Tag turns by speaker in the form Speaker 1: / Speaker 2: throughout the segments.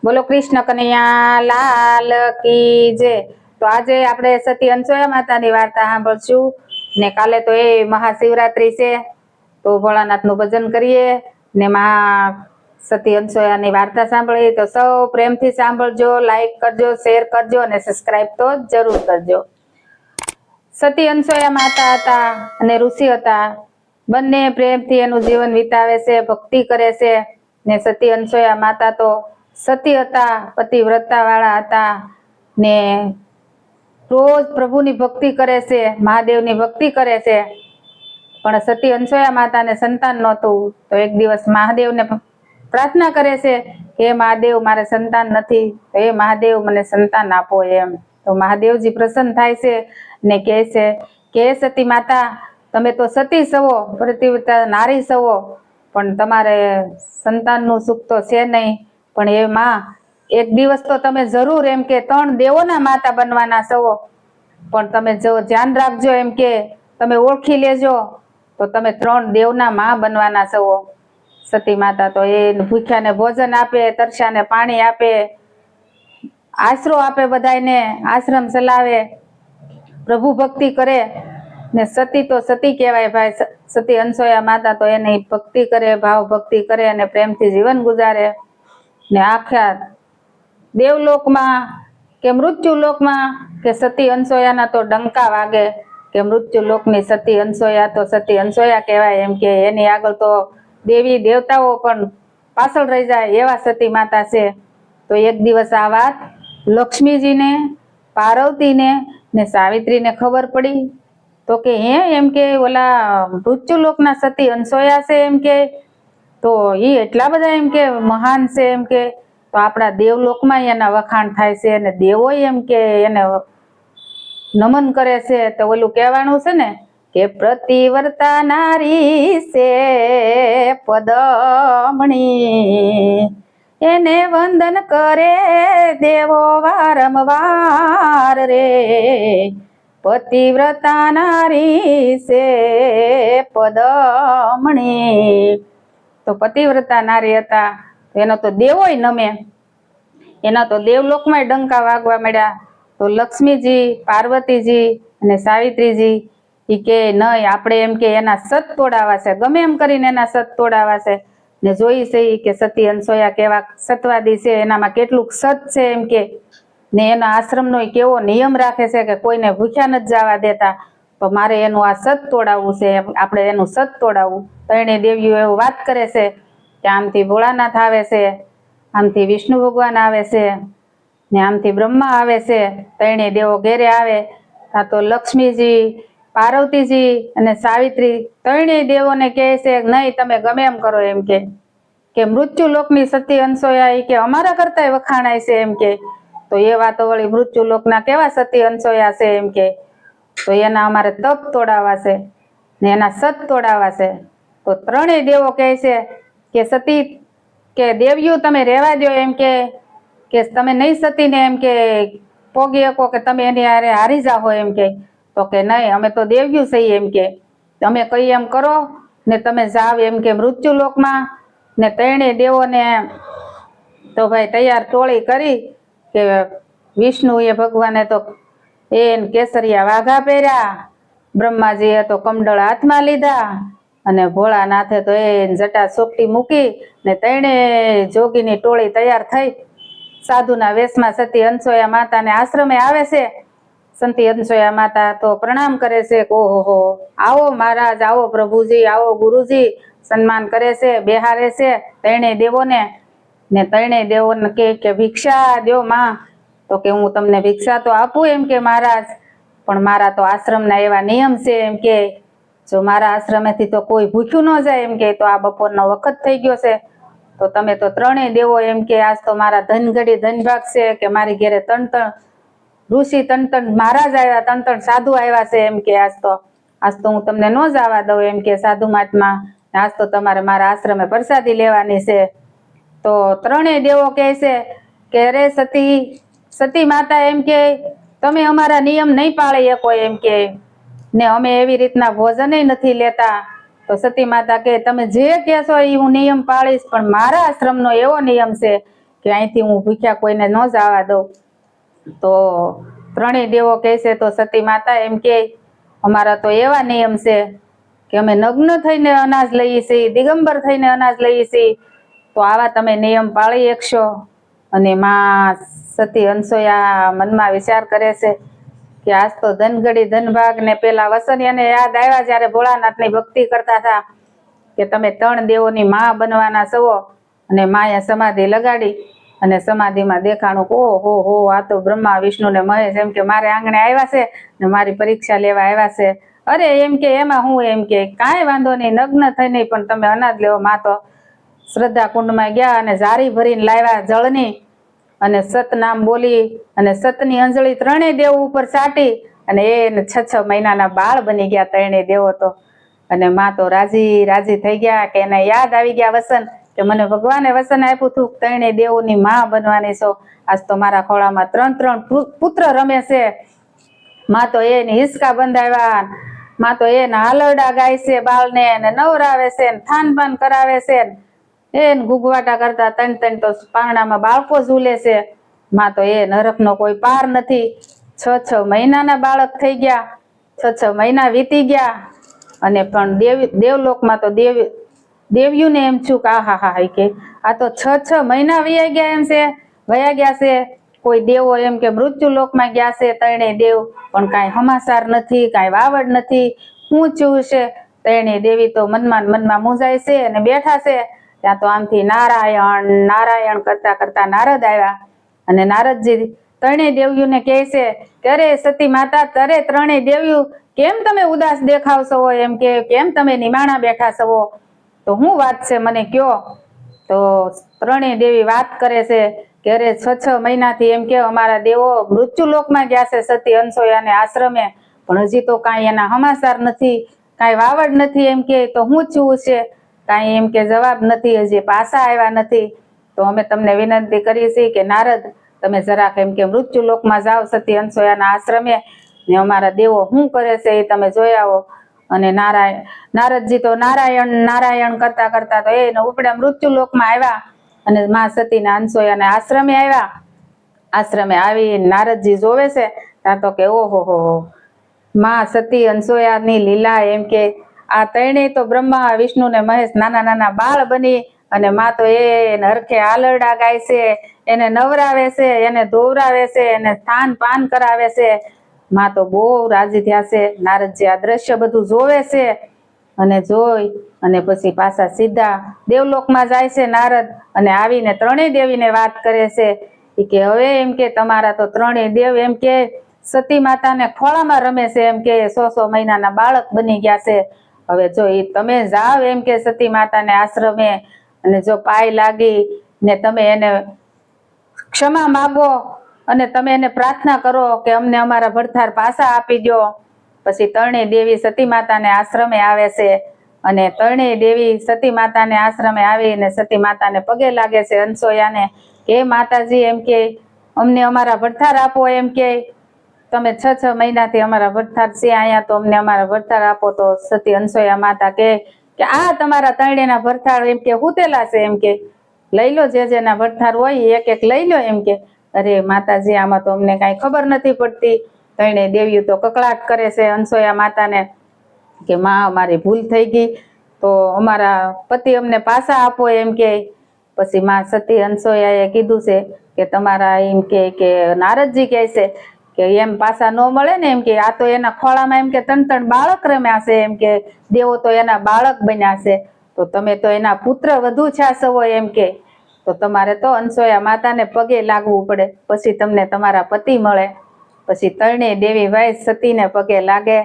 Speaker 1: બોલો કૃષ્ણ કનૈયા લાલ કી જય। તો આજે આપણે સતી અનસૂયા માતાની વાર્તા સાંભળશું ને કાલે તો એ મહાશિવરાત્રી છે તો ભોળાનાથનું ભજન કરીએ ને સતી અનસૂયાની વાર્તા સાંભળીએ તો સૌ પ્રેમથી સાંભળજો, લાઈક કરજો, શેર કરજો અને સબસ્ક્રાઇબ તો જરૂર કરજો। સતી અનસૂયા માતા હતા અને ઋષિ હતા, બંને પ્રેમથી એનું જીવન વિતાવે છે, ભક્તિ કરે છે ને સતી અનસૂયા માતા તો સતી હતા, પતિવ્રતા વાળા હતા ને રોજ પ્રભુની ભક્તિ કરે છે, મહાદેવની ભક્તિ કરે છે। પણ સતી અનસૂયા માતાને સંતાન નહોતું તો એક દિવસ મહાદેવને પ્રાર્થના કરે છે, હે મહાદેવ મારે સંતાન નથી, હે મહાદેવ મને સંતાન આપો એમ। તો મહાદેવજી પ્રસન્ન થાય છે ને કહે છે કે હે સતી માતા, તમે તો સતી સવો, પતિવ્રતા નારી સવો, પણ તમારે સંતાનનું સુખ તો છે નહીં, પણ એ માં એક દિવસ તો તમે જરૂર એમ કે 3 દેવોના માતા બનવાના છો, પણ તમે જો ધ્યાન રાખજો એમ કે તમે ઓળખી લેજો તો તમે 3 દેવના માં બનવાના છો। સતી માતા તો એ ભૂખ્યાને ભોજન આપે, તરસ્યાને પાણી આપે, આશરો આપે, બધાને આશ્રમ ચલાવે, પ્રભુ ભક્તિ કરે ને સતી તો સતી કહેવાય ભાઈ। સતી અનસૂયા માતા તો એની ભક્તિ કરે, ભાવ ભક્તિ કરે અને પ્રેમથી જીવન ગુજારે ને આખા દેવલોકમાં કે મૃત્યુલોકમાં કે સતી અનસૂયાના તો ડંકા વાગે કે મૃત્યુલોકની સતી અનસૂયા તો સતી અનસૂયા કહેવાય એમ કે એની આગળ તો દેવી દેવતાઓ પણ પાછળ રહી જાય એવા સતી માતા છે। તો એક દિવસ આ વાત લક્ષ્મીજીને, પાર્વતીને ને સાવિત્રીને ખબર પડી તો કે હે એમ કે ઓલા મૃત્યુલોકના સતી અનસૂયા છે એમ કે, તો એ એટલા બધા એમ કે મહાન છે એમ કે, તો આપણા દેવલોકમાં એના વખાણ થાય છે અને દેવો એમ કે એને નમન કરે છે। તો ઓલું કહેવાનું છે ને કે પતિવ્રતા નારી છે પદમણી, એને વંદન કરે દેવો વારંવાર રે, પતિવ્રતા નારી છે પદમણી। તો પતિવ્રતા નારી હતા એનો તો દેવોય નમે, એના તો દેવલોકમાં ડંકા વાગવા મળ્યા। તો લક્ષ્મીજી, પાર્વતીજી અને સાવિત્રીજી એ કે નહીં, આપણે એમ કે એના સત તોડાવા છે, ગમે એમ કરીને એના સત તોડાવા છે ને જોઈ છે કે સતી અનસૂયા કેવા સતવાદી છે, એનામાં કેટલુંક સત છે એમ કે, ને એના આશ્રમનો કેવો નિયમ રાખે છે કે કોઈને ભૂખ્યા નથી જવા દેતા, તો મારે એનું આ સત તોડાવવું છે, આપણે એનું સત તોડાવવું। ત્રણેય દેવીઓ એવું વાત કરે છે કે આમથી ભોળાનાથ આવે છે, આમથી વિષ્ણુ ભગવાન આવે છે ને આમથી બ્રહ્મા આવે છે, ત્રણેય દેવો ઘેરે આવે। આ તો લક્ષ્મીજી, પાર્વતીજી અને સાવિત્રી ત્રણેય દેવોને કહે છે નહીં તમે ગમે એમ કરો એમ કે મૃત્યુલોકની સતી અનસૂયા એ કે અમારા કરતાંય વખાણાય છે એમ કે, તો એ વાતો વળી મૃત્યુલોકના કેવા સતી અનસૂયા છે એમ કે, તો એના અમારે તપ તોડાવા છે ને એના સત તોડાવા છે। તો ત્રણેય દેવો કહે છે કે સતી કે દેવીઓ તમે રહેવા દો એમ કે તમે નહીં સતીને એમ કે પોગી શકો કે તમે એની હારે હારી જાઓ એમ કે, તો કે નહીં અમે તો દેવીઓ છીએ એમ કે, તમે કઈ એમ કરો ને તમે જાવ એમ કે મૃત્યુલોકમાં। ને ત્રણેય દેવોને તો ભાઈ તૈયાર ટોળી કરી કે વિષ્ણુએ ભગવાને તો એને કેસરિયા વાઘા પહેર્યા, બ્રહ્માજીએ તો કમંડળ હાથમાં લીધા અને ભોળાનાથે તો એ જટા સોકટી મૂકી ને ત્રણેય જોગીની ટોળી તૈયાર થઈ સાધુના વેશમાં સતી અનસૂયા માતાને આશ્રમે આવે છે। સતી અનસૂયા માતા તો પ્રણામ કરે છે કે ઓહો આવો મહારાજ, આવો પ્રભુજી, આવો ગુરુજી, સન્માન કરે છે, બેહારે છે ત્રણેય દેવોને ને ત્રણેય દેવોને કે ભિક્ષા દ્યો માં, તો કે હું તમને ભિક્ષા તો આપું એમ કે મહારાજ, પણ મારા તો આશ્રમના એવા નિયમ છે એમ કે જો મારા આશ્રમેથી તો કોઈ ભૂખ્યું ન જાય એમ કે, તો આ બપોરનો વખત થઈ ગયો છે તો તમે તો ત્રણેય દેવો એમ કે આજ તો મારા ધનઘડી ધનભાગ છે કે મારી ઘેરે 3 ઋષિ 3 મહારાજ આવ્યા, 3 સાધુ આવ્યા છે એમ કે આજ તો હું તમને ન જવા દઉં એમ કે સાધુ મહાત્મા, આજ તો તમારે મારા આશ્રમે પ્રસાદી લેવાની છે। તો ત્રણેય દેવો કહે છે કે અરે સતી માતા એમ કે તમે અમારા નિયમ નહીં પાળી શકો એમ કે, ને અમે એવી રીતના ભોજન નથી લેતા। તો સતી માતા કે તમે જે કહેશો એ હું નિયમ પાળીશ, પણ મારા આશ્રમનો એવો નિયમ છે કે અહીંથી હું ભૂખ્યા કોઈને ન જવા દઉં. તો ત્રણેય દેવો કહે છે તો સતી માતા એમ કે અમારા તો એવા નિયમ છે કે અમે નગ્ન થઈને અનાજ લઈએ છીએ, દિગંબર થઈને અનાજ લઈએ છીએ, તો આવા તમે નિયમ પાળી શકશો? અને માં સતી અનસૂયા મનમાં વિચાર કરે છે કે આજ તો ધનગડી ધનભાગ ને પેલા વસનિયાને યાદ આવ્યા જ્યારે ભોળાનાથની ભક્તિ કરતા હતા કે તમે 3 દેવોની માં બનવાના છો. અને માએ સમાધિ લગાડી અને સમાધિમાં દેખાણું ઓહો આ તો બ્રહ્મા વિષ્ણુ ને મહેશ એમ કે મારે આંગણે આવ્યા છે ને મારી પરીક્ષા લેવા આવ્યા છે. અરે એમ કે એમાં હું એમ કે કાંઈ વાંધો નહીં, નગ્ન થઈને પણ તમે અનાજ લેવો. માં તો શ્રદ્ધા કુંડમાં ગયા અને જારી ભરીને લાવ્યા જળની અને સત નામ બોલી અને સતની અંજળી 3 દેવ ઉપર ચાટી અને એને 6 મહિનાના બાળ બની ગયા 3 દેવો તો. અને માં તો રાજી થઈ ગયા કે એને યાદ આવી ગયા વસન કે મને ભગવાને વસન આપ્યું હતું 3 દેવોની માં બનવાની છો. આજ તો મારા ખોળામાં 3 પુત્ર રમે છે. માં તો એને હિસકા બંધાવ્યા, માં તો એને હાલરડા ગાય છે, બાળને ને નવરાવે છે, થાનપાન કરાવે છે, એને ગુગવાટા કરતા 3 તો પાંગણામાં બાળકો ઝૂલે છે. માં તો એ નરકનો કોઈ પાર નથી. 6 મહિનાના બાળક થઈ ગયા, 6 મહિના વીતી ગયા અને પણ દેવલોકમાં તો દેવ્યુંને એમ છું કે આહા કે આ તો 6 મહિના વયા ગયા છે. કોઈ દેવો એમ કે મૃત્યુ લોકમાં ગયા છે 3 દેવ, પણ કાંઈ સમાચાર નથી, કાંઈ વાવડ નથી, શું થયું છે? 3 દેવી તો મનમાં મૂંઝાય છે અને બેઠા છે. ત્યાં તો આમથી નારાયણ કરતા કરતા નારદ આવ્યા અને નારદજી 3 દેવ્યુંને કહે છે કે અરે સતી માતા, 3 દેવ્યું કેમ તમે ઉદાસ દેખાવ છો? એમ કે કેમ તમે નિમાણા બેઠા છો? તો શું વાત છે મને કયો? તો 3 દેવી વાત કરે છે કે અરે 6 મહિનાથી એમ કે અમારા દેવો મૃત્યુ લોકમાં ગયા છે સતી અનસૂયાને આશ્રમે, પણ હજી તો કાંઈ એના સમાચાર નથી, કાંઈ વાવડ નથી. એમ કે તો શું થયું છે? કાંઈ એમ કે જવાબ નથી, હજી પાછા આવ્યા નથી. તો અમે તમને વિનંતી કરીએ છીએ કે નારદ તમે જરાક એમ કે મૃત્યુ લોકમાં જાઓ સતી અનસૂયાના આશ્રમે ને અમારા દેવો શું કરે છે એ તમે જોઈ આવો. અને નારદજી તો નારાયણ કરતા કરતા તો એને ઉપડ્યા મૃત્યુ લોકમાં આવ્યા અને માં સતીના અનસૂયાના આશ્રમે આવ્યા. આશ્રમે આવી નારદજી જોવે છે ત્યાં તો કે ઓહો માં સતી અનસૂયાની લીલા એમ કે આ 3 તો બ્રહ્મા વિષ્ણુ ને મહેશ નાના બાળ બની અને માં તો એને હરખે આલરડા ગાય છે, એને નવરાવે છે, એને ધોવરાવે છે, એને સ્થાન પાન કરાવે છે. માં તો બહુ રાજી થયા છે. નારદજી આ દ્રશ્ય બધું જોવે છે અને જોઈ અને પછી પાછા સીધા દેવલોકમાં જાય છે નારદ અને આવીને 3 દેવીને વાત કરે છે કે હવે એમ કે તમારા તો 3 દેવ એમ કે સતી માતાને ખોળામાં રમે છે, એમ કે 100 મહિનાના બાળક બની ગયા છે. હવે જો તમે જાવ એમ કે સતી માતાને આશ્રમે અને જો પાય લાગી ને તમે એને ક્ષમા માગો અને તમે એને પ્રાર્થના કરો કે અમને અમારા ભડથાર પાછા આપી દો. પછી 3 દેવી સતી માતાને આશ્રમે આવે છે અને 3 દેવી સતી માતાને આશ્રમે આવીને સતી માતાને પગે લાગે છે અનસૂયાને કે માતાજી એમ કે અમને અમારા ભડથાર આપો. એમ કે તમે 6 મહિનાથી અમારા ભડથાર છે અહીંયા, તો અમને અમારા ભડથાર આપો. તો સતી અનસૂયા માતા કે આ તમારા 3 ભડથાર એમ કે હુતેલા છે, એમ કે લઈ લો, જેના ભડથાર હોય એક લઈ લો. એમ કે અરે માતાજી આમાં તો અમને કાંઈ ખબર નથી પડતી. 3 દેવીઓ તો કકળાટ કરે છે અનસૂયા માતાને કે માં અમારી ભૂલ થઈ ગઈ, તો અમારા પતિ અમને પાછા આપો. એમ કે પછી માં સતી અનસૂયાએ કીધું છે કે તમારા એમ કે નારદજી કહે છે કે એમ પાછા ન મળે ને, એમ કે આ તો એના ખોળામાં એમ કે 3 બાળક રમ્યા છે, એમ કે દેવો તો એના બાળક બન્યા છે, તો તમે તો એના પુત્ર વધુ છા છો. એમ કે તો તમારે તો અનસૂયા માતાને પગે લાગવું પડે, પછી તમને તમારા પતિ મળે. પછી 3 દેવી ભાઈ સતીને પગે લાગે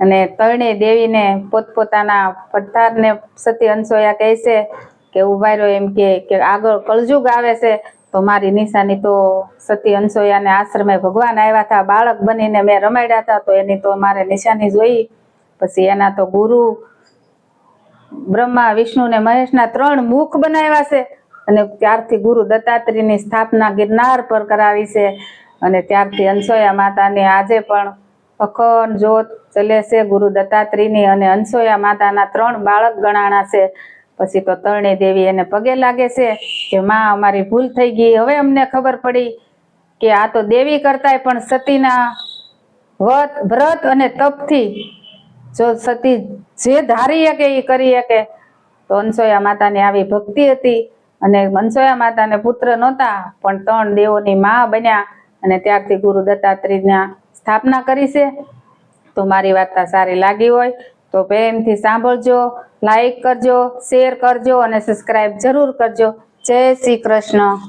Speaker 1: અને 3 દેવીને પોતપોતાના ભડથારને સતી અનસૂયા કહે છે કે ઉભા રહ્યો. એમ કે આગળ કળજુગ આવે છે તો મારી નિશાની તો સતી અનસૂયાને આશ્રમે ભગવાન આવ્યા હતા, બાળક બનીને મેં રમાડ્યા હતા, તો એની તો મારે નિશાની જોઈ. પછી એના તો ગુરુ બ્રહ્મા વિષ્ણુ ને મહેશના 3 મુખ બનાવ્યા છે અને ત્યારથી ગુરુ દત્તાત્રેયની સ્થાપના ગિરનાર પર કરાવી છે. અને ત્યારથી અનસૂયા માતાને આજે પણ અખંડ જોત ચલે છે ગુરુ દત્તાત્રેયની. અને અનસૂયા માતાના 3 બાળક ગણાણા છે પછી તો તરણી દેવી એને પગે લાગે છે કે માં અમારી ભૂલ થઈ ગઈ, હવે અમને ખબર પડી કે આ તો દેવી કરતાંય પણ સતીના વ્રત અને તપથી જો સતી જે ધારી શકે એ કરી શકે. તો અનસોયા માતાની આવી ભક્તિ હતી અને અનસોયા માતાને પુત્ર નહોતા પણ 3 દેવોની માં બન્યા અને ત્યારથી ગુરુ દત્તાત્રેયના સ્થાપના કરી છે. તો મારી વાર્તા સારી લાગી હોય તો પ્રેમથી સાંભળજો, લાઈક કરજો, શેર કરજો અને સબસ્ક્રાઈબ જરૂર કરજો. જય શ્રી કૃષ્ણ.